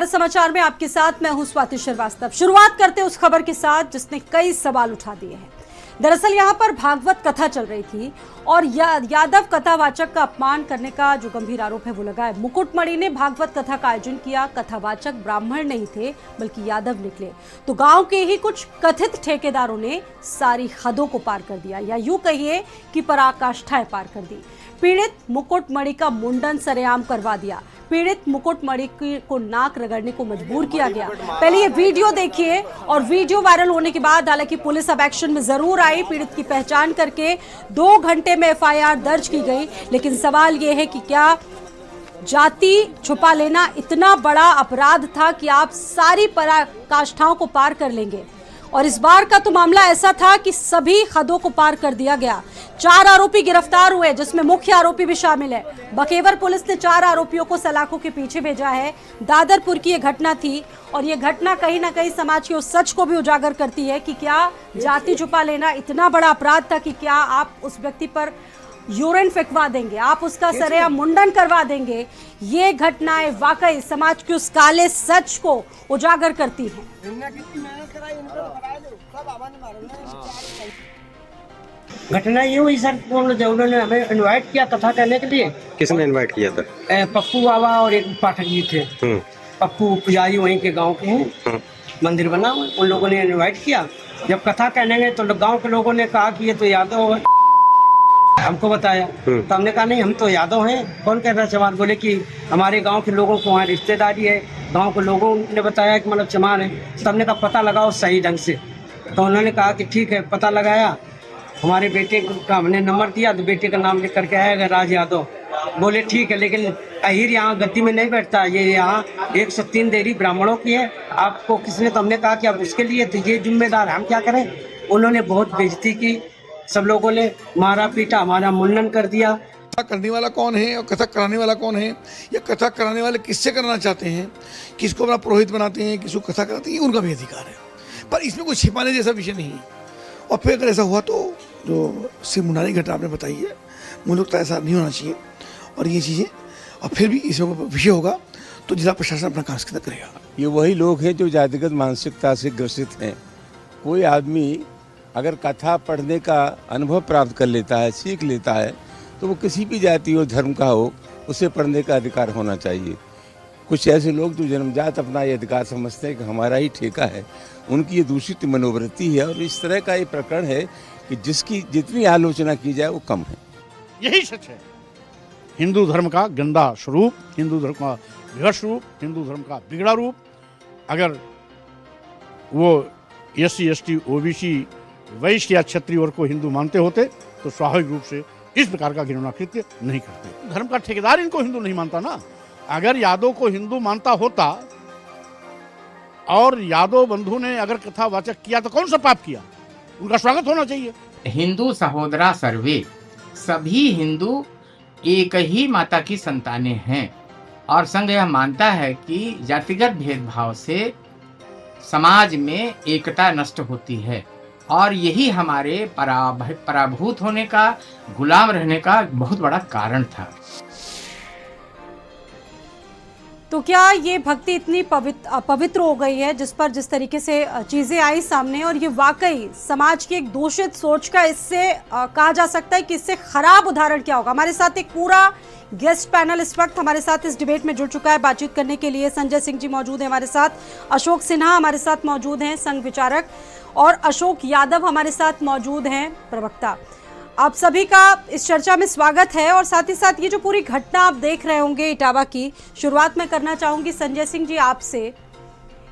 समाचार में आपके साथ मैं हूं स्वाति श्रीवास्तव। शुरुआत करते उस खबर के साथ जिसने कई सवाल उठा दिए हैं। दरअसल यहां पर भागवत कथा चल रही थी और यादव कथावाचक का अपमान करने का जो गंभीर आरोप है वो लगा है। मुकुटमणि ने भागवत कथा का आयोजन किया। कथावाचक ब्राह्मण नहीं थे बल्कि यादव निकले तो गांव के ही कुछ कथित ठेकेदारों ने सारी हदों को पार कर दिया, या यूं कहिए कि पराकाष्ठाएं पार कर दी। पीड़ित मुकुटमणि का मुंडन सरेआम करवा दिया। पीड़ित मुकुटमणि को नाक रगड़ने को मजबूर किया गया। पहले ये वीडियो देखिए और वीडियो वायरल होने के बाद हालांकि पुलिस अब एक्शन में जरूर आई। पीड़ित की पहचान करके 2 घंटे में एफआईआर दर्ज की गई। लेकिन सवाल ये है कि क्या जाति छुपा लेना इतना बड़ा अपराध था कि आप सारी पराकाष्ठाओं को पार कर लेंगे? और इस बार का तो मामला ऐसा था कि सभी हदों को पार कर दिया गया। 4 आरोपी गिरफ्तार हुए जिसमें मुख्य आरोपी भी शामिल है। बकेवर पुलिस ने 4 आरोपियों को सलाखों के पीछे भेजा है। दादरपुर की ये घटना थी और ये घटना कहीं ना कहीं समाज के उस सच को भी उजागर करती है कि क्या जाति छुपा लेना इतना बड़ा अपराध था कि क्या आप उस व्यक्ति पर यूरिन फेंकवा देंगे, आप उसका सरेआम मुंडन करवा देंगे। ये घटनाएं वाकई समाज के उस काले सच को उजागर करती हैं। घटना ये हुई सर, उन्होंने हमें इनवाइट किया कथा कहने के लिए। किसने इनवाइट किया था? पप्पू बाबा और एक पाठक जी थे। पप्पू पुजारी वहीं के गांव के हैं, मंदिर बना हुआ, उन लोगों ने इनवाइट किया। जब कथा कहने गए तो गांव के लोगों ने कहा कि ये तो यादव है, हमको बताया। तो हमने कहा नहीं, हम तो यादव हैं। कौन कहता है चमार? बोले कि हमारे गांव के लोगों को वहाँ रिश्तेदारी है। गांव के लोगों ने बताया कि मतलब चमार है। तो हमने कहा पता लगाओ सही ढंग से। तो उन्होंने कहा कि ठीक है, पता लगाया। हमारे बेटे का हमने नंबर दिया तो बेटे का नाम लिख करके आया राज यादव। बोले ठीक है, लेकिन अहिर यहाँ गद्दी में नहीं बैठता, ये यहाँ 103 देरी ब्राह्मणों की है। आपको किसने? तो हमने कहा कि अब उसके लिए तो ये जिम्मेदार, हम क्या करें। उन्होंने बहुत बेइज्जती की, सब लोगों ने मारा पीटा, हमारा मुंडन कर दिया। कथा करने वाला कौन है और कथा कराने वाला कौन है, या कथा कराने वाले किससे करना चाहते हैं, किसको अपना पुरोहित बनाते हैं, किसको कथा कराते हैं, उनका भी अधिकार है। पर इसमें कोई छिपाने जैसा विषय नहीं है। और फिर अगर ऐसा हुआ तो जो शिव मुंडानी घटना आपने बताई है, मुझे लगता है ऐसा नहीं होना चाहिए। और ये चीज़ें और फिर भी इसमें विषय होगा तो जिला प्रशासन अपना काम करेगा। ये वही लोग हैं जो जातिगत मानसिकता से ग्रसित हैं। कोई आदमी अगर कथा पढ़ने का अनुभव प्राप्त कर लेता है, सीख लेता है, तो वो किसी भी जाति और धर्म का हो, उसे पढ़ने का अधिकार होना चाहिए। कुछ ऐसे लोग जो जन्मजात अपना ये अधिकार समझते हैं कि हमारा ही ठेका है, उनकी ये दूषित मनोवृत्ति है। और इस तरह का ये प्रकरण है कि जिसकी जितनी आलोचना की जाए वो कम है। यही सच है। हिंदू धर्म का गंदा स्वरूप, हिंदू धर्म का विवश रूप, हिंदू धर्म का बिगड़ा रूप, अगर वो SC ST OBC वैश्य या क्षत्रिय वर्ग को हिंदू मानते होते तो स्वाभाविक रूप से इस प्रकार का घिनौना कृत्य नहीं करते। धर्म का ठेकेदार इनको हिंदू नहीं मानता ना। अगर यादव को हिंदू मानता होता और यादव बंधु ने अगर कथावाचक किया तो कौन सा पाप किया? उनका स्वागत होना चाहिए। हिंदू सहोदरा सर्वे, सभी हिंदू एक ही माता की संतानें हैं। और संघ यह मानता है कि जातिगत भेदभाव से समाज में एकता नष्ट होती है और यही हमारे पराभूत होने का, गुलाम रहने का बहुत बड़ा कारण था। तो क्या ये भक्ति इतनी पवित्र हो गई है जिस तरीके से चीजें आई सामने, और ये वाकई समाज की एक दूषित सोच का इससे कहा जा सकता है कि इससे खराब उदाहरण क्या होगा? हमारे साथ एक पूरा गेस्ट पैनल इस वक्त हमारे साथ इस डिबेट में जुड़ चुका है। बातचीत करने के लिए संजय सिंह जी मौजूद हैं हमारे साथ, अशोक सिन्हा हमारे साथ मौजूद हैं संघ विचारक, और अशोक यादव हमारे साथ मौजूद हैं प्रवक्ता। आप सभी का इस चर्चा में स्वागत है। और साथ ही साथ ये जो पूरी घटना आप देख रहे होंगे इटावा की, शुरुआत मैं करना चाहूंगी संजय सिंह जी आपसे।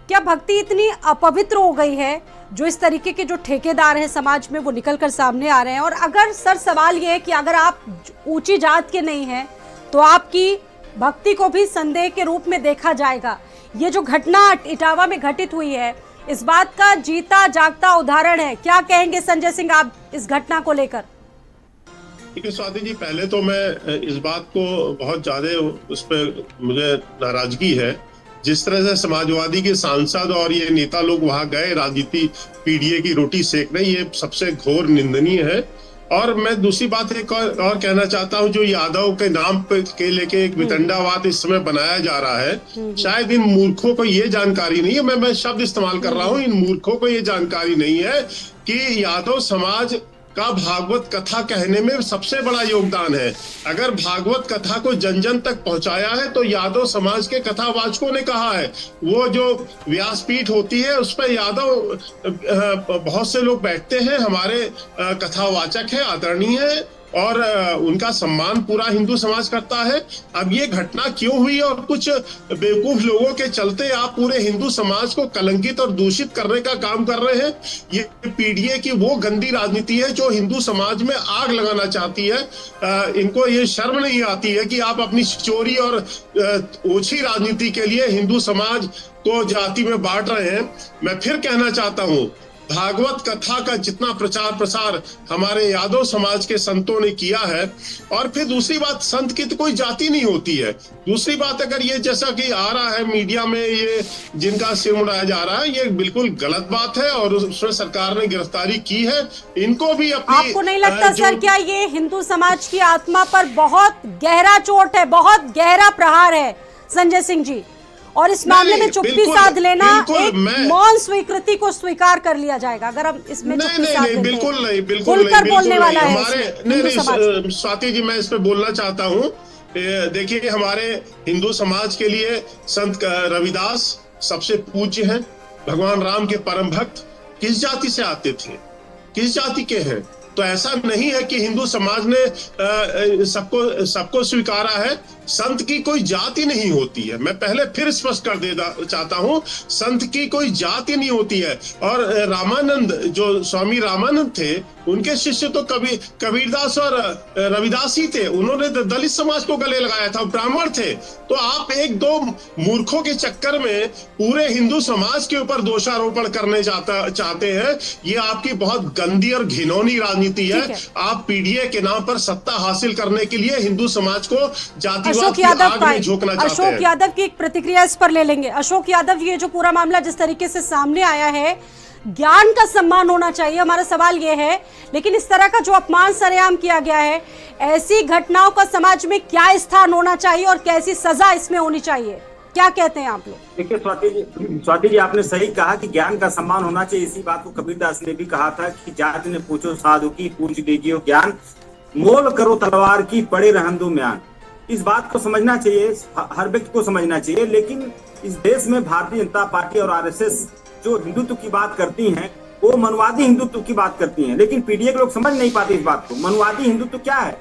क्या भक्ति इतनी अपवित्र हो गई है जो इस तरीके के जो ठेकेदार हैं समाज में वो निकल कर सामने आ रहे हैं? और अगर सर सवाल ये है कि अगर आप ऊंची जात के नहीं हैं तो आपकी भक्ति को भी संदेह के रूप में देखा जाएगा। ये जो घटना इटावा में घटित हुई है इस बात का जीता जागता उदाहरण है। क्या कहेंगे संजय सिंह आप इस घटना को लेकर? देखिए स्वाति जी, पहले तो मैं इस बात को बहुत ज्यादा उस पर मुझे नाराजगी है जिस तरह से समाजवादी के सांसद और ये नेता लोग वहां गए राजनीति पीढ़ी की रोटी सेकने, ये सबसे घोर निंदनीय है। और मैं दूसरी बात एक और कहना चाहता हूं, जो यादव के नाम के लेके एक वितंडावाद इस समय बनाया जा रहा है, शायद इन मूर्खों को ये जानकारी नहीं है, मैं शब्द इस्तेमाल कर रहा हूं, इन मूर्खों को ये जानकारी नहीं है कि यादव समाज का भागवत कथा कहने में सबसे बड़ा योगदान है। अगर भागवत कथा को जन जन तक पहुंचाया है तो यादव समाज के कथावाचकों ने कहा है। वो जो व्यासपीठ होती है उस पर यादव बहुत से लोग बैठते हैं, हमारे कथावाचक है, आदरणीय है, और उनका सम्मान पूरा हिंदू समाज करता है। अब ये घटना क्यों हुई और कुछ बेवकूफ लोगों के चलते आप पूरे हिंदू समाज को कलंकित और दूषित करने का काम कर रहे हैं। ये पीडीए की वो गंदी राजनीति है जो हिंदू समाज में आग लगाना चाहती है। इनको ये शर्म नहीं आती है कि आप अपनी चोरी और ओछी राजनीति के लिए हिंदू समाज को जाति में बांट रहे हैं। मैं फिर कहना चाहता हूं, भागवत कथा का जितना प्रचार प्रसार हमारे यादव समाज के संतों ने किया है, और फिर दूसरी बात, संत की तो कोई जाति नहीं होती है। दूसरी बात, अगर ये जैसा कि आ रहा है मीडिया में, ये जिनका सिर उड़ाया जा रहा है, ये बिल्कुल गलत बात है और उसमें सरकार ने गिरफ्तारी की है। इनको भी अपनी, आपको नहीं लगता सर क्या ये हिंदू समाज की आत्मा पर बहुत गहरा चोट है, बहुत गहरा प्रहार है संजय सिंह जी? और इस मामले में चुप्पी साध लेना एक मौन स्वीकृति को स्वीकार कर लिया जाएगा अगर हम इसमें चुप्पी साध लेते हैं। बिल्कुल नहीं, खुलकर बोलने वाला है नहीं, स्वाति जी, मैं इस पे बोलना चाहता हूँ। देखिए, हमारे हिंदू समाज के लिए संत रविदास सबसे पूज्य हैं, भगवान राम के परम भक्त। किस जाति से आते थे, किस जाति के हैं? तो ऐसा नहीं है कि हिंदू समाज ने सबको स्वीकारा है। संत की कोई जाति नहीं होती है। मैं पहले फिर स्पष्ट कर देना चाहता हूं, संत की कोई जाति नहीं होती है। और रामानंद, जो स्वामी रामानंद थे, उनके शिष्य तो कबीरदास और रविदास ही थे। उन्होंने दलित समाज को गले लगाया था, ब्राह्मण थे। तो आप एक दो मूर्खों के चक्कर में पूरे हिंदू समाज के ऊपर दोषारोपण करने चाहते हैं। ये आपकी बहुत गंदी और घिनौनी राजनीति है। आप पीडीए के नाम पर सत्ता हासिल करने के लिए हिंदू समाज को जाति अशोक यादव की एक प्रतिक्रिया इस पर ले लेंगे। अशोक यादव, ये जो पूरा मामला जिस तरीके से सामने आया है, ज्ञान का सम्मान होना चाहिए, हमारा सवाल ये है। लेकिन इस तरह का जो अपमान सरेआम किया गया है, ऐसी घटनाओं का समाज में क्या स्थान होना चाहिए और कैसी सजा इसमें होनी चाहिए? क्या कहते हैं आप लोग? देखिए स्वाति जी, आपने सही कहा कि ज्ञान का सम्मान होना चाहिए। इसी बात को कबीरदास ने भी कहा था कि जाति ने पूछो साधु की, पूछ लीजिए ज्ञान, मोल करो तलवार की, पड़े रहन दो म्यान। इस बात को समझना चाहिए, हर व्यक्ति को समझना चाहिए। लेकिन इस देश में भारतीय जनता पार्टी और आरएसएस जो हिंदुत्व की बात करती हैं, वो मनुवादी हिंदुत्व की बात करती हैं। लेकिन पीडीए के लोग समझ नहीं पाते इस बात को। मनुवादी हिंदुत्व क्या है?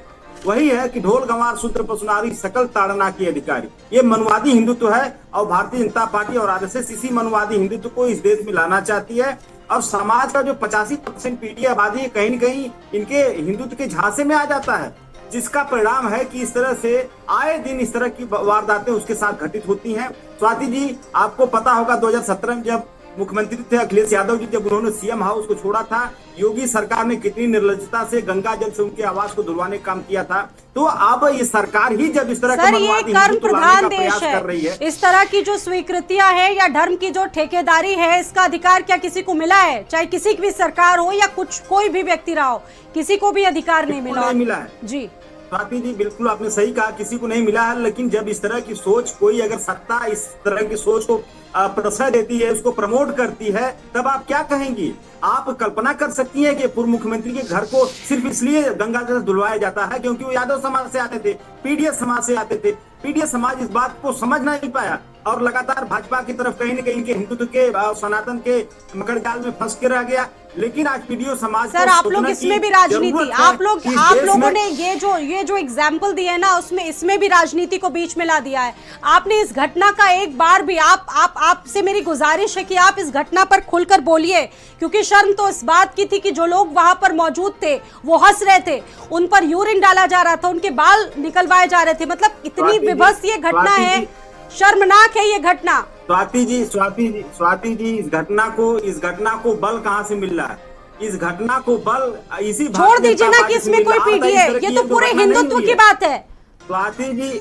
वही है कि ढोल गंवार शूद्र पशुनारी सकल ताड़ना की अधिकारी। ये मनुवादी हिंदुत्व है और भारतीय जनता पार्टी और आरएसएस इसी मनुवादी हिंदुत्व को इस देश में लाना चाहती है। और समाज का जो 85% पीडीए आबादी है, कहीं न कहीं इनके हिंदुत्व के झांसे में आ जाता है, जिसका परिणाम है कि इस तरह से आए दिन इस तरह की वारदातें उसके साथ घटित होती हैं। स्वाति जी, आपको पता होगा 2017 में जब मुख्यमंत्री थे अखिलेश यादव जी, जब उन्होंने सीएम हाउस को छोड़ा था, योगी सरकार ने कितनी निर्लज्जता से गंगा जल से उनके आवास को धुलवाने का काम किया था। तो अब ये सरकार ही जब इस तरह का कर्म प्रधान देश कर रही है, इस तरह की जो स्वीकृतियां है या धर्म की जो ठेकेदारी है, इसका अधिकार क्या किसी को मिला है? चाहे किसी की भी सरकार हो या कोई भी व्यक्ति रहा हो, किसी को भी अधिकार नहीं मिला है जी। स्वाति जी, बिल्कुल आपने सही कहा, किसी को नहीं मिला है। लेकिन जब इस तरह की सोच, कोई अगर सत्ता इस तरह की सोच को प्रश्रय देती है, उसको प्रमोट करती है, तब आप क्या कहेंगी? आप कल्पना कर सकती हैं कि पूर्व मुख्यमंत्री के घर को सिर्फ इसलिए गंगा जल धुलवाया जाता है क्योंकि वो यादव समाज से आते थे, पीडीए समाज से आते थे। पीडीए समाज इस बात को समझ नहीं पाया और लगातार भाजपा की तरफ कहीं न कहीं के हिंदुत्व के सनातन के मकड़जाल में फंस के रह गया। लेकिन आज पीडीए समाज, सर आप लोग इसमें भी राजनीति, आप लोगों ने ये जो एग्जाम्पल दिए है ना, उसमें इसमें भी राजनीति को बीच में ला दिया है। आपने इस घटना का एक बार भी, आपसे मेरी गुजारिश है कि आप इस घटना पर खुलकर बोलिए, क्योंकि शर्म तो इस बात की थी कि जो लोग वहां पर मौजूद थे वो हंस रहे थे, उन पर यूरिन डाला जा रहा था, उनके बाल निकलवाए जा रहे थे। मतलब इतनी विभत्स ये घटना है, शर्मनाक है ये घटना। स्वाति जी, इस घटना को बल कहाँ से मिल रहा है? इस घटना को बल इसी, छोड़ दीजिए ना कि इसमें कोई पीडीए, ये तो पूरे हिंदुत्व की बात है। स्वाति जी,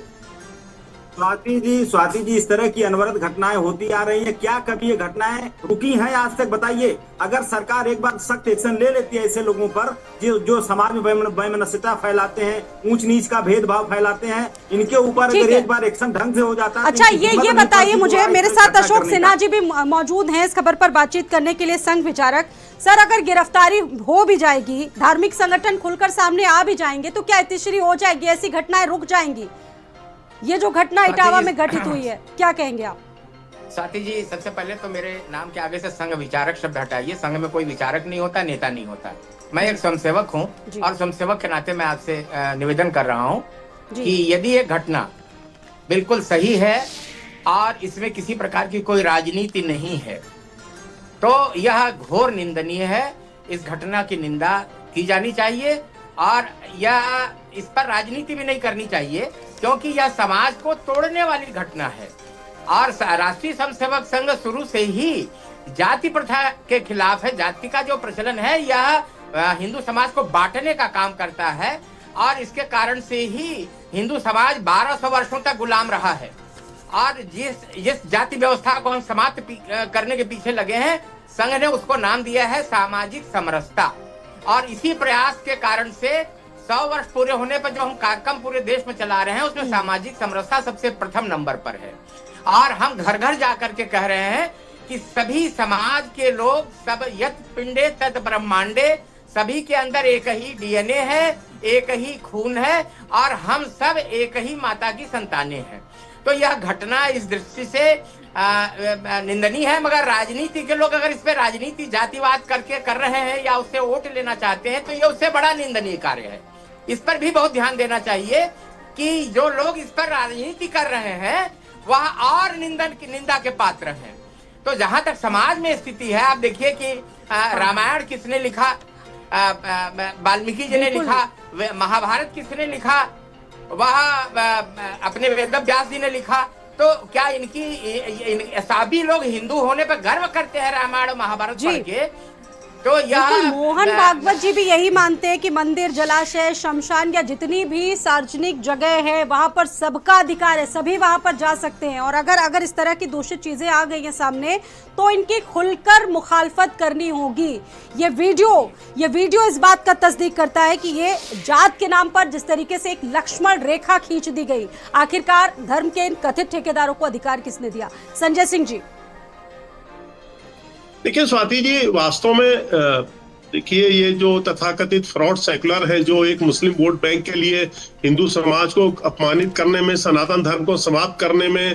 स्वाति जी, इस तरह की अनवरत घटनाएं होती आ रही हैं, क्या कभी ये घटनाएं रुकी हैं आज तक? बताइए, अगर सरकार एक बार सख्त एक्शन ले लेती है ऐसे लोगों पर जो समाज में वैमनस्यता फैलाते हैं, ऊंच नीच का भेदभाव फैलाते हैं, इनके ऊपर अगर एक बार एक्शन ढंग से हो जाता है। अच्छा, ये बताइए मुझे, मेरे साथ अशोक सिन्हा जी भी मौजूद हैं इस खबर पर बातचीत करने के लिए, संघ विचारक। सर, अगर गिरफ्तारी हो भी जाएगी, धार्मिक संगठन खुलकर सामने आ भी जाएंगे, तो क्या इतिश्री हो जाएगी, ऐसी घटनाएं रुक जाएंगी? ये जो घटना इटावा में घटित हुई है, क्या कहेंगे आप? स्वाति जी, सबसे पहले तो मेरे नाम के आगे से संघ विचारक शब्द हटाइए। संघ में कोई विचारक नहीं होता, नेता नहीं होता। मैं एक स्वयंसेवक हूँ और स्वयंसेवक के नाते मैं आपसे निवेदन कर रहा हूँ कि यदि ये घटना बिल्कुल सही है और इसमें किसी प्रकार की कोई राजनीति नहीं है, तो यह घोर निंदनीय है। इस घटना की निंदा की जानी चाहिए और यह इस पर राजनीति भी नहीं करनी चाहिए, क्योंकि यह समाज को तोड़ने वाली घटना है। और राष्ट्रीय स्वयंसेवक संघ शुरू से ही जाति प्रथा के खिलाफ है। जाति का जो प्रचलन है, यह हिंदू समाज को बांटने का काम करता है और इसके कारण से ही हिंदू समाज 1200 वर्षों तक गुलाम रहा है। और जिस जाति व्यवस्था को हम समाप्त करने के पीछे लगे हैं, संघ ने उसको नाम दिया है सामाजिक समरसता। और इसी प्रयास के कारण से 100 वर्ष पूरे होने पर जो हम कार्यक्रम पूरे देश में चला रहे हैं, उसमें सामाजिक समरसता सबसे प्रथम नंबर पर है। और हम घर घर जाकर के कह रहे हैं कि सभी समाज के लोग, सब यत पिंडे तत् ब्रह्मांडे, सभी के अंदर एक ही डीएनए है, एक ही खून है और हम सब एक ही माता की संतानें हैं। तो यह घटना इस दृष्टि से निंदनीय है। मगर राजनीति के लोग अगर इस पे राजनीति जातिवाद करके कर रहे हैं या उससे वोट लेना चाहते हैं, तो ये उससे बड़ा निंदनीय कार्य है। इस पर भी बहुत ध्यान देना चाहिए कि जो लोग इस पर राजनीति कर रहे हैं वह और निंदा के पात्र हैं। तो जहां तक समाज में स्थिति है, आप देखिए कि रामायण किसने लिखा? वाल्मीकि जी ने लिखा। महाभारत किसने लिखा? वह अपने वेद व्यास जी ने लिखा। तो क्या सभी लोग हिंदू होने पर गर्व करते हैं रामायण और महाभारत पढ़ के? तो यह मोहन भागवत जी भी यही मानते हैं कि मंदिर, जलाशय, शमशान या जितनी भी सार्वजनिक जगह है, वहां पर सबका अधिकार है, सभी वहां पर जा सकते हैं। और अगर इस तरह की दूषित चीजें आ गई हैं सामने, तो इनकी खुलकर मुखालफत करनी होगी। ये वीडियो इस बात का तस्दीक करता है कि ये जात के नाम पर जिस तरीके से एक लक्ष्मण रेखा खींच दी गई, आखिरकार धर्म के इन कथित ठेकेदारों को अधिकार किसने दिया? संजय सिंह जी। देखिए स्वाति जी, वास्तव में देखिए ये जो तथाकथित फ्रॉड सेकुलर है, जो एक मुस्लिम वोट बैंक के लिए हिंदू समाज को अपमानित करने में, सनातन धर्म को समाप्त करने में,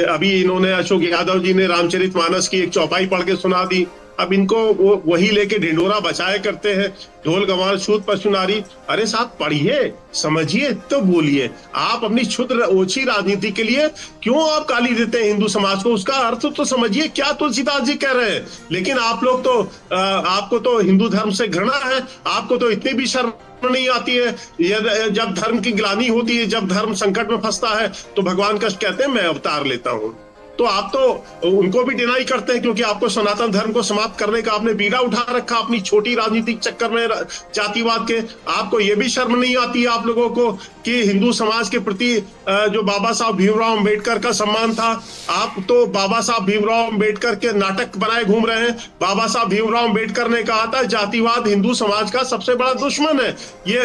अभी इन्होंने अशोक यादव जी ने रामचरितमानस की एक चौपाई पढ़ के सुना दी। अब इनको वही लेके ढिंडोरा बचाए करते हैं, ढोल गवार छूत पशुनारी। अरे साहब, पढ़िए, समझिए तो बोलिए। आप अपनी क्षुद्र ओछी राजनीति के लिए क्यों आप गाली देते हैं हिंदू समाज को? उसका अर्थ तो समझिए, क्या तुलसीदास जी कह रहे हैं। लेकिन आप लोग तो आपको तो हिंदू धर्म से घृणा है, आपको तो इतनी भी शर्म नहीं आती है। जब धर्म की ग्लानि होती है, जब धर्म संकट में फंसता है, तो भगवान कृष्ण कहते हैं मैं अवतार लेता हूँ। तो आप तो उनको भी डिनाई करते हैं, क्योंकि आपको सनातन धर्म को समाप्त करने का आपने बीड़ा उठा रखा अपनी छोटी राजनीतिक चक्कर में, जातिवाद के। आपको ये भी शर्म नहीं आती है आप लोगों को कि हिंदू समाज के प्रति जो बाबा साहब भीमराव अंबेडकर का सम्मान था, आप तो बाबा साहब भीमराव अंबेडकर के नाटक बनाए घूम रहे हैं। बाबा साहब भीमराव अंबेडकर ने कहा था जातिवाद हिंदू समाज का सबसे बड़ा दुश्मन है, ये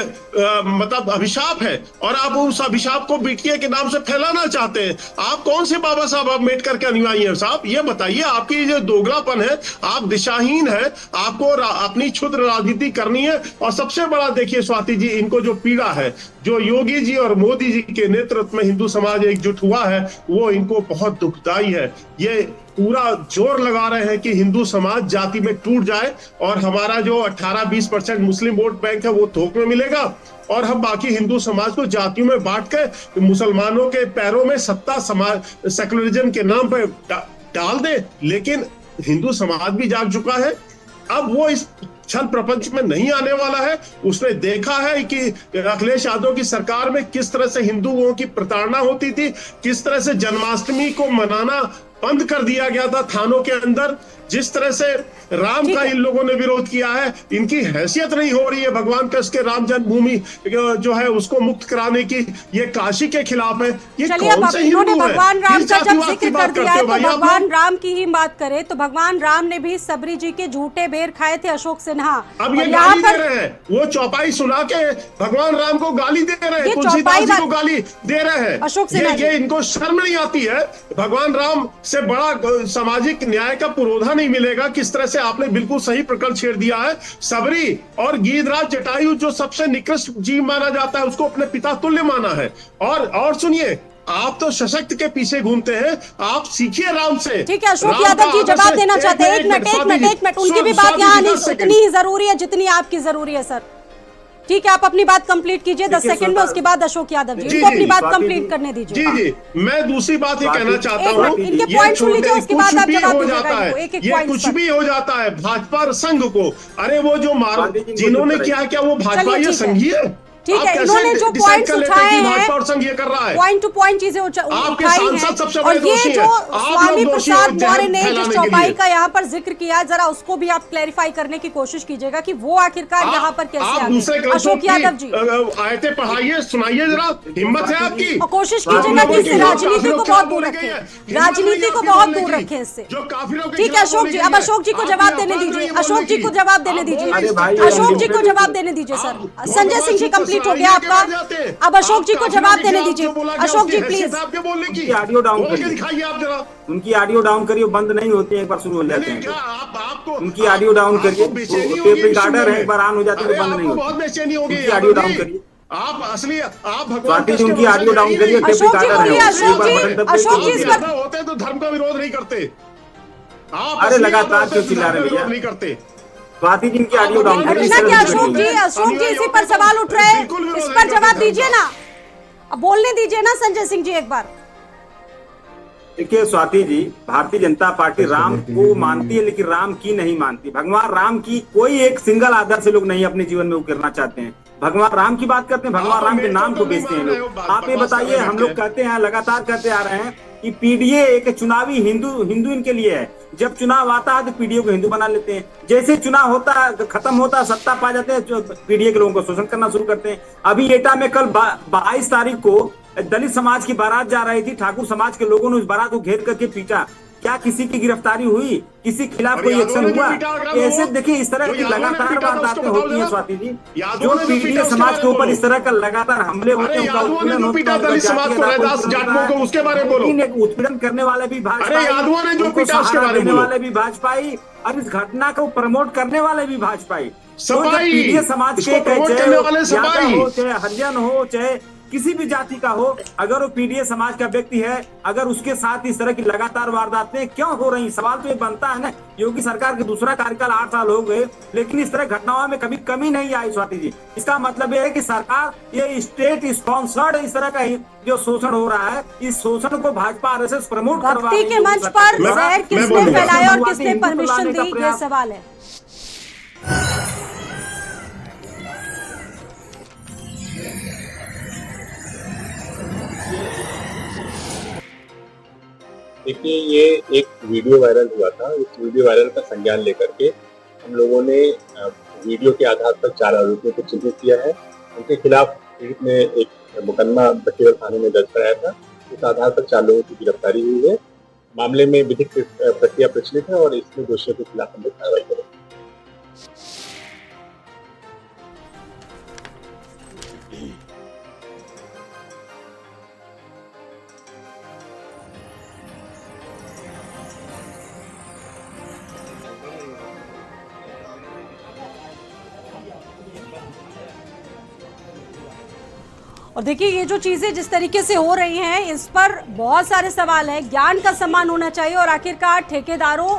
मतलब अभिशाप है, और आप उस अभिशाप को बीटीए के नाम से फैलाना चाहते हैं। आप कौन से बाबा साहब अंबेडकर के अनुयायी हैं साहब? ये बताइए, आपकी जो दोगलापन है, आप दिशाहीन है, आपको अपनी क्षुद्र राजनीति करनी है। और सबसे बड़ा देखिए स्वाति जी, इनको जो पीड़ा है, जो योगी जी और मोदी जी के नेतृत्व में हिंदू समाज एकजुट हुआ है, वो इनको बहुत दुखदाई है। ये पूरा जोर लगा रहे हैं कि हिंदू समाज जाति में टूट जाए और हमारा जो 18-20% मुस्लिम वोट बैंक है वो थोक में मिलेगा, और हम बाकी हिंदू समाज को जातियों में बांट के मुसलमानों के पैरों में सत्ता समाज सेकुलरिज्म के नाम पर डाल दे। लेकिन हिंदू समाज भी जाग चुका है, अब वो इस छल प्रपंच में नहीं आने वाला है। उसने देखा है कि अखिलेश यादव की सरकार में किस तरह से हिंदुओं की प्रताड़ना होती थी, किस तरह से जन्माष्टमी को मनाना बंद कर दिया गया था थानों के अंदर। जिस तरह से राम का इन लोगों ने विरोध किया है, इनकी हैसियत नहीं हो रही है भगवान का इसके राम जन्मभूमि जो है उसको मुक्त कराने की। ये काशी के खिलाफ है। ये कौन से हिंदू है? भगवान राम का जब जिक्र कर दिया है तो भाई भगवान राम की ही बात करें तो भगवान राम ने भी सबरी जी के झूठे बेर खाए थे अशोक सिन्हा। अब ये गाली दे रहे हैं, वो चौपाई सुना के भगवान राम को गाली दे रहे हैं, तुलसीदास जी को गाली दे रहे हैं। अशोक सिन्हा ये इनको शर्म नहीं आती है? भगवान राम से बड़ा सामाजिक न्याय का पुरोधा नहीं मिलेगा। किस तरह से आपने बिल्कुल सही प्रकरण छेड़ दिया है। सबरी और गीधराज जटायु जो सबसे निकृष्ट जीव माना जाता है उसको अपने पिता तुल्य माना है। और सुनिए, आप तो सशक्त के पीछे घूमते हैं, आप सीखिए राम से। ठीक है, अशोक यादव जी जवाब देना चाहते हैं। एक मिनट उनकी भी बात यहाँ नहीं उतनी ही जरूरी है जितनी आपकी जरूरी है सर। ठीक है, आप अपनी बात कंप्लीट कीजिए 10 सेकंड में, उसके बाद अशोक यादव जी इनको अपनी बात कंप्लीट करने दीजिए। जी मैं दूसरी बात ये कहना चाहता हूँ, इनके पॉइंट सुन लीजिए, उसके बाद आप जवाब दीजिएगा। ये कुछ भी हो जाता है भाजपा संघ को। अरे वो जो जिन्होंने किया, क्या वो भाजपा ये संघी है? ठीक है, इन्होंने जो पॉइंट्स उठाए हैं पॉइंट टू पॉइंट चीजें उठाई हैं, और ये जो स्वामी प्रसाद मौर्य ने जिस चौपाई का यहाँ पर जिक्र किया, जरा उसको भी आप क्लैरिफाई करने की कोशिश कीजिएगा कि वो आखिरकार यहाँ पर कैसे आ गए। अशोक यादव जी आयतें पढ़ाइए, सुनाइए, जरा हिम्मत है आपकी। और कोशिश कीजिएगा कि इससे राजनीति को बहुत दूर रखें, राजनीति को बहुत दूर रखें इससे। ठीक है अशोक जी, अब अशोक जी को जवाब देने दीजिए, अशोक जी को जवाब देने दीजिए, अशोक जी को जवाब देने दीजिए सर। संजय सिंह जी कंप्लीट हो गया आपका, अब अशोक जी को जवाब देने दीजिए। अशोक जी प्लीज ऑडियो डाउन करिए, दिखाइए आप जरा। उनकी ऑडियो डाउन करिए, बंद नहीं होती है, एक बार शुरू हो जाते हैं। उनकी ऑडियो डाउन करिए, टेप रिकॉर्डर है, एक बार ऑन हो जाती है बंद नहीं होती। बहुत बेचैनी होगी, उनकी ऑडियो डाउन करिए। आप असली आप भगवान की उनकी ऑडियो डाउन करिए, टेप रिकॉर्डर है। अशोक जी होते तो धर्म का विरोध नहीं करते। आप अरे लगातार क्यों चिल्ला रहे भैया? नहीं करते। स्वाति जी की ऑडियो डाउन करिए। अशोक जी इसी पर सवाल उठ रहे हैं, इस पर जवाब दीजिए ना, अब बोलने दीजिए ना संजय सिंह जी एक बार। देखिए स्वाति जी, भारतीय जनता पार्टी राम को मानती है लेकिन राम की नहीं मानती। भगवान राम की कोई एक सिंगल आदर्श लोग नहीं अपने जीवन में उकेरना चाहते हैं। भगवान राम की बात करते हैं, भगवान राम के नाम को बेचते हैं लोग। आप ये बताइए, हम लोग कहते हैं, लगातार कहते आ रहे हैं कि पीडीए एक चुनावी हिंदू इनके लिए है। जब चुनाव आता है तो पीडीए को हिंदू बना लेते हैं, जैसे चुनाव होता है खत्म होता है, सत्ता पा जाते हैं, पीडीए के लोगों को शोषण करना शुरू करते हैं। अभी एटा में कल 22 तारीख को दलित समाज की बारात जा रही थी, ठाकुर समाज के लोगों ने उस बारात को घेर करके पीटा। क्या किसी की गिरफ्तारी हुई? किसी के खिलाफ कोई एक्शन हुआ? ऐसे देखिए, इस तरह की लगातार वारदातें होती हैं स्वाति जी। जो पीडीए समाज के ऊपर इस तरह का लगातार हमले होते हैं, उत्पीड़न करने वाले भी भाजपा देने वाले भी भाजपाई, और इस घटना को प्रमोट करने वाले भी भाजपाई। पीडीए समाज के चाहे हरिजन हो, चाहे किसी भी जाति का हो, अगर वो पीडीए समाज का व्यक्ति है, अगर उसके साथ इस तरह की लगातार वारदातें क्यों हो रही? सवाल तो ये बनता है ना। योगी सरकार के दूसरा कार्यकाल 8 साल हो गए, लेकिन इस तरह घटनाओं में कभी कमी नहीं आई स्वाति जी। इसका मतलब ये है कि सरकार, ये स्टेट स्पॉन्सर्ड इस तरह का जो शोषण हो रहा है, इस शोषण को भाजपा आरएसएस प्रमोट करवा रही है। के मंच पर जहर किसने फैलाया और किसने परमिशन दी, ये सवाल है। देखिए, ये एक वीडियो वायरल हुआ था। इस वीडियो वायरल का संज्ञान लेकर के हम लोगों ने वीडियो के आधार पर 4 आरोपियों को चिन्हित किया है। उनके खिलाफ पीड़ित ने एक मुकदमा बखेवर थाने में दर्ज कराया था। इस आधार पर 4 लोगों की गिरफ्तारी हुई है। मामले में विधिक प्रक्रिया प्रचलित है और इसमें दोषियों के खिलाफ हम लोग कार्रवाई करेंगे। और देखिए, ये जो चीजें जिस तरीके से हो रही हैं, इस पर बहुत सारे सवाल है। ज्ञान का सम्मान होना चाहिए, और आखिरकार ठेकेदारों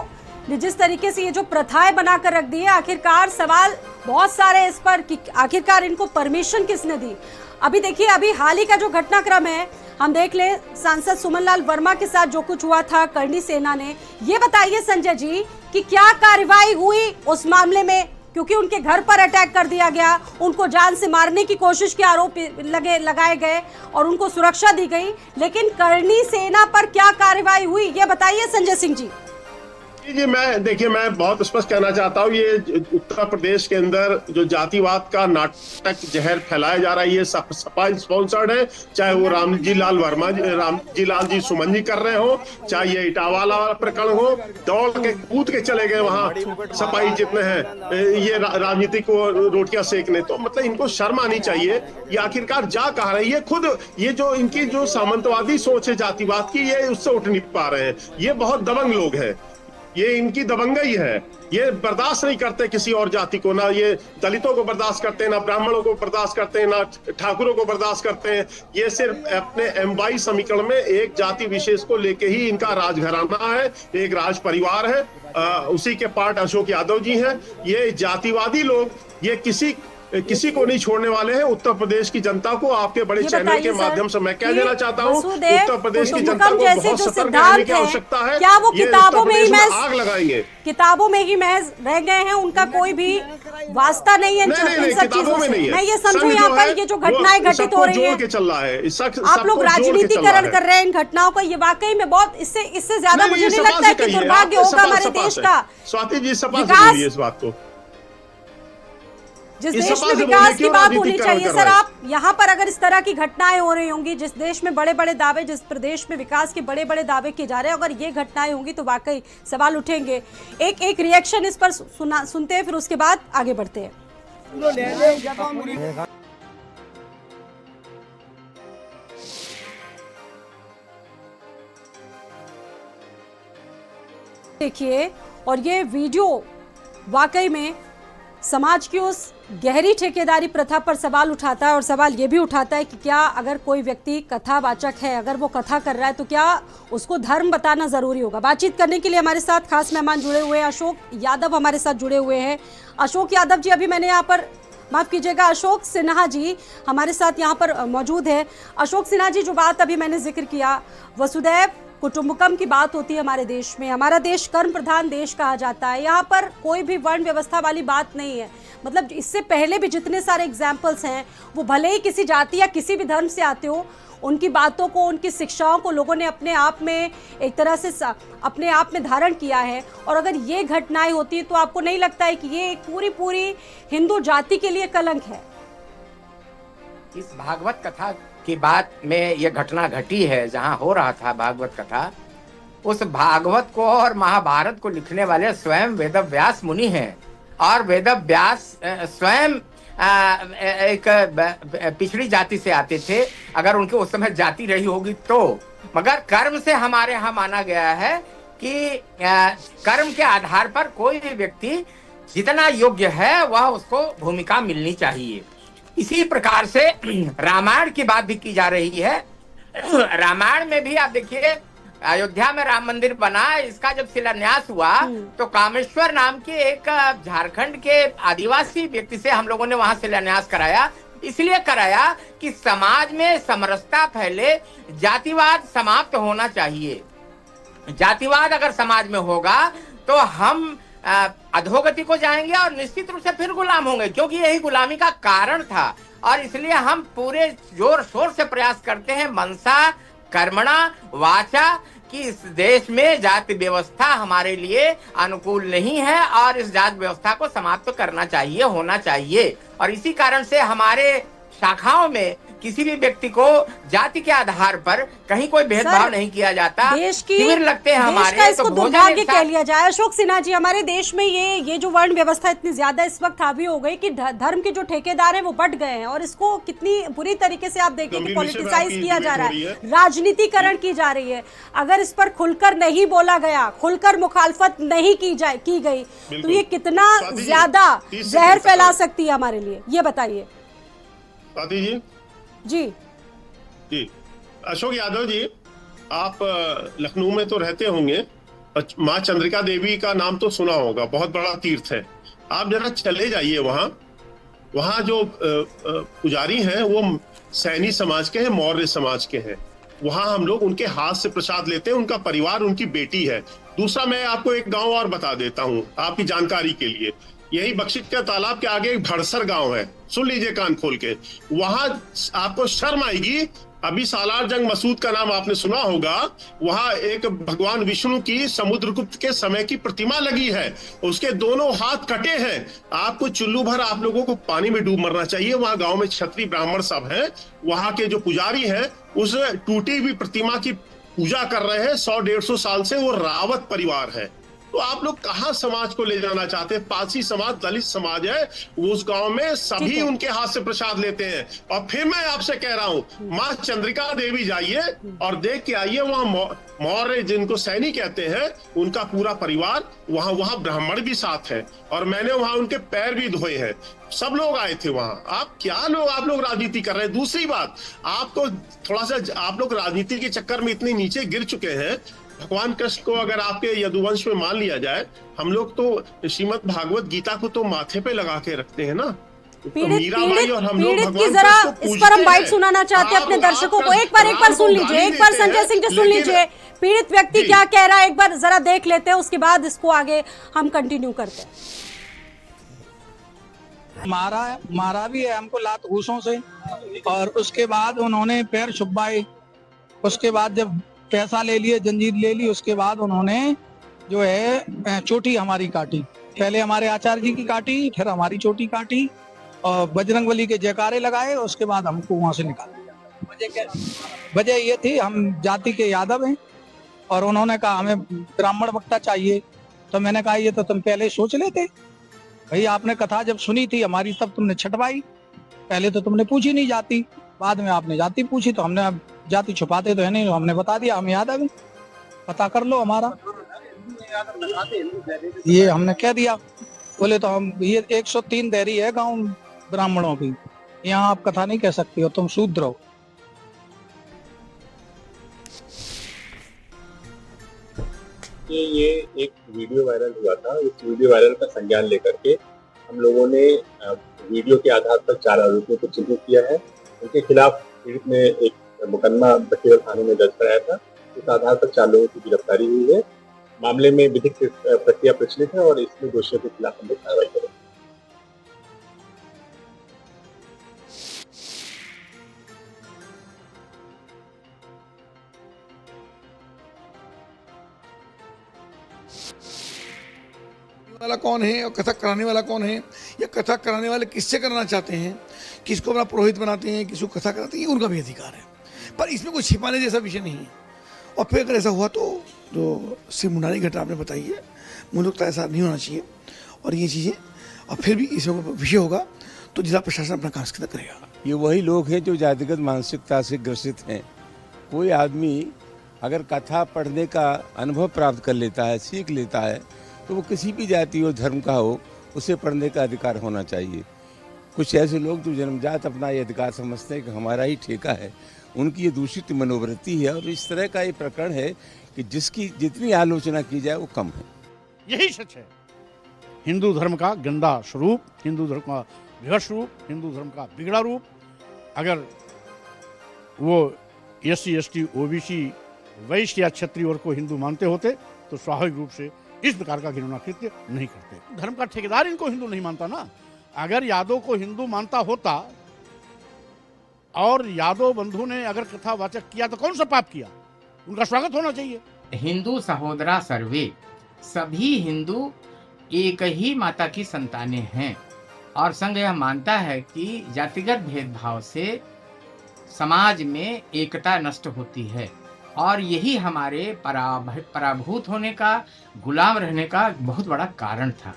ने जिस तरीके से ये जो प्रथाएं बनाकर रख दी है, आखिरकार सवाल बहुत सारे इस पर कि आखिरकार इनको परमिशन किसने दी। अभी देखिए, अभी हाल ही का जो घटनाक्रम है, हम देख लें सांसद सुमन लाल वर्मा के साथ जो कुछ हुआ था करणी सेना ने। ये बताइए संजय जी कि क्या कार्रवाई हुई उस मामले में, क्योंकि उनके घर पर अटैक कर दिया गया, उनको जान से मारने की कोशिश के आरोप लगाए गए और उनको सुरक्षा दी गई, लेकिन करनी सेना पर क्या कार्रवाई हुई, ये बताइए संजय सिंह जी। जी मैं बहुत स्पष्ट कहना चाहता हूँ, ये उत्तर प्रदेश के अंदर जो जातिवाद का नाटक जहर फैलाया जा रहा है, ये सपा स्पॉन्सर्ड है। चाहे वो रामजी लाल जी सुमन जी कर रहे हो, चाहे ये इटावा वाला प्रकरण हो, दौड़ के कूद के चले गए वहां सपाई जितने हैं ये राजनीति को रोटियां सेकने। तो मतलब इनको शर्म आनी चाहिए। ये आखिरकार जा कहा रही है, खुद ये जो इनकी जो सामंतवादी सोच है जातिवाद की, ये उससे उठ नहीं पा रहे हैं। ये बहुत दबंग लोग हैं, ये इनकी दबंगई है। ये बर्दाश्त नहीं करते किसी और जाति को, ना ये दलितों को बर्दाश्त करते हैं, ना ब्राह्मणों को बर्दाश्त करते हैं, ना ठाकुरों को बर्दाश्त करते हैं। ये सिर्फ अपने एमवाई समीकरण में एक जाति विशेष को लेके ही इनका राजघराना है, एक राज परिवार है। उसी के पार्ट अशोक यादव जी हैं। ये जातिवादी लोग ये किसी को नहीं छोड़ने वाले हैं। उत्तर प्रदेश की जनता को आपके बड़े चैनल के माध्यम से मैं कह देना चाहता हूँ, उत्तर प्रदेश की जनता को बहुत सतर्क रहने की आवश्यकता है। क्या वो किताबों में ही महज आग लगाएंगे, किताबों में ही महज रह गए हैं, उनका कोई भी वास्ता नहीं है इन सब चीजों से? मैं ये समझूं यहाँ पर ये जो घटनाएं घटित हो रही है, चल रहा है, आप लोग राजनीतिकरण कर रहे हैं इन घटनाओं का, ये वाकई में बहुत इससे ज्यादा मुझे नहीं लगता है कि दुर्भाग्य होगा हमारे देश का। स्वाति जी सपा से बोलिए इस बात को। जिस देश में विकास की बात होनी चाहिए सर, आप यहाँ पर अगर इस तरह की घटनाएं हो रही होंगी, जिस देश में बड़े बड़े दावे, जिस प्रदेश में विकास के बड़े बड़े दावे किए जा रहे हैं, अगर ये घटनाएं होंगी तो वाकई सवाल उठेंगे। एक रिएक्शन इस पर सुनते हैं, फिर उसके बाद आगे बढ़ते हैं। देखिए, और ये वीडियो वाकई में समाज की उस गहरी ठेकेदारी प्रथा पर सवाल उठाता है, और सवाल ये भी उठाता है कि क्या अगर कोई व्यक्ति कथावाचक है, अगर वो कथा कर रहा है, तो क्या उसको धर्म बताना जरूरी होगा। बातचीत करने के लिए हमारे साथ खास मेहमान जुड़े हुए हैं, अशोक यादव हमारे साथ जुड़े हुए हैं। अशोक यादव जी, अभी मैंने यहाँ पर, माफ कीजिएगा, अशोक सिन्हा जी हमारे साथ यहाँ पर मौजूद है। अशोक सिन्हा जी, जो बात अभी मैंने जिक्र किया, वसुदैव कुटुंबकम की बात होती है हमारे देश में, हमारा देश कर्म प्रधान देश कहा जाता है, यहाँ पर कोई भी वर्ण व्यवस्था वाली बात नहीं है। मतलब इससे पहले भी जितने सारे एग्जाम्पल्स हैं, वो भले ही किसी जाति या किसी भी धर्म से आते हो, उनकी बातों को, उनकी शिक्षाओं को लोगों ने अपने आप में एक तरह से अपने आप में धारण किया है। और अगर ये घटनाएं होती है तो आपको नहीं लगता है कि ये एक पूरी हिंदू जाति के लिए कलंक है? इस भागवत कथा की बात में ये घटना घटी है, जहां हो रहा था भागवत कथा, उस भागवत को और महाभारत को लिखने वाले स्वयं वेदव्यास मुनि हैं। और वेदव्यास स्वयं एक पिछड़ी जाति से आते थे, अगर उनके उस समय जाति रही होगी तो। मगर कर्म से हमारे यहाँ माना गया है कि कर्म के आधार पर कोई भी व्यक्ति जितना योग्य है वह उसको भूमिका मिलनी चाहिए। इसी प्रकार से रामायण की बात भी की जा रही है। रामायण में भी आप देखिए, अयोध्या में राम मंदिर बना, इसका जब शिलान्यास हुआ तो कामेश्वर नाम के एक झारखंड के आदिवासी व्यक्ति से हम लोगों ने वहां शिलान्यास कराया। इसलिए कराया कि समाज में समरसता फैले, जातिवाद समाप्त होना चाहिए। जातिवाद अगर समाज में होगा तो हम अधोगति को जाएंगे और निश्चित रूप से फिर गुलाम होंगे, क्योंकि यही गुलामी का कारण था। और इसलिए हम पूरे जोर शोर से प्रयास करते हैं, मनसा कर्मणा वाचा, कि इस देश में जाति व्यवस्था हमारे लिए अनुकूल नहीं है और इस जाति व्यवस्था को समाप्त करना चाहिए, होना चाहिए। और इसी कारण से हमारे शाखाओं में किसी भी व्यक्ति को जाति के आधार पर कहीं कोई भेदभाव नहीं किया जाता। देश की शिविर लगते हैं हमारे, का इसको दुर्भाग्य कह लिया जाए। अशोक सिन्हा जी, हमारे देश में ये जो वर्ण व्यवस्था इतनी ज्यादा इस वक्त हावी हो गई कि धर्म के जो ठेकेदार हैं वो बढ़ गए हैं, और इसको कितनी बुरी तरीके से आप देखिए कि पॉलिटिसाइज किया जा रहा है, राजनीतिकरण की जा रही है। अगर इस पर खुलकर नहीं बोला गया, खुलकर मुखालफत नहीं की गई, तो ये कितना ज्यादा जहर फैला सकती है हमारे लिए, ये बताइए। जी अशोक यादव जी, आप लखनऊ में तो रहते होंगे, माँ चंद्रिका देवी का नाम तो सुना होगा, बहुत बड़ा तीर्थ है। आप जरा चले जाइए वहाँ जो पुजारी हैं वो सैनी समाज के हैं, मौर्य समाज के हैं। वहाँ हम लोग उनके हाथ से प्रसाद लेते हैं, उनका परिवार, उनकी बेटी है। दूसरा, मैं आपको एक गांव और बता देता हूँ आपकी जानकारी के लिए। यही बख्शित का तालाब के आगे एक भड़सर गांव है, सुन लीजिए कान खोल के, वहां आपको शर्म आएगी। अभी सालार जंग मसूद का नाम आपने सुना होगा, वहां एक भगवान विष्णु की समुद्रगुप्त के समय की प्रतिमा लगी है, उसके दोनों हाथ कटे हैं। आपको चुल्लू भर आप लोगों को पानी में डूब मरना चाहिए। वहां गांव में क्षत्रिय ब्राह्मण सब हैं, वहां के जो पुजारी हैं उस टूटी हुई प्रतिमा की पूजा कर रहे हैं 100-150 साल से। वो रावत परिवार है। तो आप लोग कहाँ समाज को ले जाना चाहते हैं? पारसी समाज, दलित समाज है, वो उस गांव में सभी उनके हाथ से प्रसाद लेते हैं। और फिर मैं आपसे कह रहा हूं, माँ चंद्रिका देवी जाइए और देख के आइए, वहां मौर्य जिनको सैनी कहते हैं, उनका पूरा परिवार वहां ब्राह्मण भी साथ है, और मैंने वहां उनके पैर भी धोए हैं। सब लोग आए थे वहां। आप लोग राजनीति कर रहे हैं। दूसरी बात, आपको थोड़ा सा, आप लोग राजनीति के चक्कर में इतने नीचे गिर चुके हैं। भगवान कृष्ण को अगर आपके यदुवंश में मान लिया जाए, हम लोग तो श्रीमद् भागवत गीता को तो माथे पे लगा के रखते हैं ना। पीड़ित की जरा इस पर हम बाइट सुनाना चाहते हैं अपने दर्शकों को। एक बार सुन लीजिए, एक बार संजय सिंह जी सुन लीजिए, पीड़ित व्यक्ति क्या कह रहा है, एक बार जरा देख लेते हैं, उसके बाद इसको आगे हम कंटिन्यू करते हैं। मारा भी है हमको लात घूसों से, और उसके बाद उन्होंने पैर छुपाए। उसके बाद जब पैसा ले लिए, जंजीर ले ली, उसके बाद उन्होंने जो है चोटी हमारी काटी। पहले हमारे आचार्य जी की काटी, फिर हमारी चोटी काटी, और बजरंगबली के जयकारे लगाए। उसके बाद हमको वहां से निकाल दिया। वजह ये थी, हम जाति के यादव हैं, और उन्होंने कहा हमें ब्राह्मण वक्ता चाहिए। तो मैंने कहा ये तो तुम पहले सोच लेते भाई, आपने कथा जब सुनी थी हमारी तब तुमने छटवाई, पहले तो तुमने पूछी नहीं जाती, बाद में आपने जाति पूछी। तो हमने जाति छुपाते तो है नहीं, हमने बता दिया हम यादव हैं, पता कर लो हमारा। ये हमने कह दिया। बोले तो हम, ये 103 देरी है गांव ब्राह्मणों की, यहाँ आप कथा नहीं कह सकती हो, तुम शूद्र हो। ये एक वीडियो वायरल हुआ था। इस वीडियो वायरल का संज्ञान लेकर के हम लोगों ने वीडियो के आधार पर 4 आरोपियों को चिन्हित किया है। उनके खिलाफ पीड़ित ने एक मुकदमा बखेड़ा थाने में दर्ज कराया था। इस आधार पर 4 लोगों की गिरफ्तारी हुई है। मामले में विधिक प्रक्रिया प्रचलित है और इसमें दोषियों के खिलाफ हम लोग कार्रवाई करेंगे। वाला कौन है और कथा कराने वाला कौन है, या कथा कराने वाले किससे करना चाहते हैं, किसको अपना पुरोहित बनाते हैं, किसको कथा कराते हैं, ये उनका भी अधिकार है। पर इसमें कोई छिपाने जैसा विषय नहीं है। और फिर अगर ऐसा हुआ तो जो शिव मुंडानी घटना आपने बताई है, मुझे लगता है ऐसा नहीं होना चाहिए। और ये चीज़ें, और फिर भी इसमें विषय होगा तो जिला प्रशासन अपना काम करेगा। ये वही लोग हैं जो जातिगत मानसिकता से ग्रसित हैं। कोई आदमी अगर कथा पढ़ने का अनुभव प्राप्त कर लेता है, सीख लेता है, तो वो किसी भी जाति और धर्म का हो, उसे पढ़ने का अधिकार होना चाहिए। कुछ ऐसे लोग जो जन्मजात अपना ये अधिकार समझते हैं कि हमारा ही ठेका है, उनकी ये दूषित मनोवृत्ति है। और इस तरह का ये प्रकरण है कि जिसकी जितनी आलोचना की जाए वो कम है। यही सच है। हिंदू धर्म का गंदा स्वरूप, हिंदू धर्म का विवश रूप, हिंदू धर्म का बिगड़ा रूप, अगर वो SC ST OBC वैश्य या क्षत्रिय वर्ग को हिंदू मानते होते तो स्वाभाविक रूप से इस प्रकार का घिनौना कृत्य नहीं करते। धर्म का ठेकेदार इनको हिंदू नहीं मानता ना। अगर यादव को हिंदू मानता होता और यादव बंधु ने अगर कथावाचक किया तो कौन सा पाप किया? उनका स्वागत होना चाहिए। हिंदू सहोदरा सर्वे, सभी हिंदू एक ही माता की संतानें हैं, और संघ यह मानता है कि जातिगत भेदभाव से समाज में एकता नष्ट होती है, और यही हमारे पराभूत होने का, गुलाम रहने का बहुत बड़ा कारण था।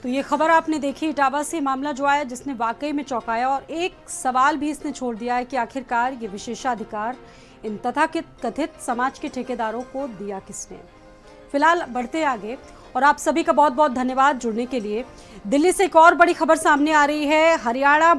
तो ये खबर आपने देखी, इटावा से मामला जो आया जिसने वाकई में चौंकाया, और एक सवाल भी इसने छोड़ दिया है कि आखिरकार ये विशेषाधिकार इन तथाकथित समाज के ठेकेदारों को दिया किसने। फिलहाल बढ़ते आगे, और आप सभी का बहुत बहुत धन्यवाद जुड़ने के लिए। दिल्ली से एक और बड़ी खबर सामने आ रही है। हरियाणा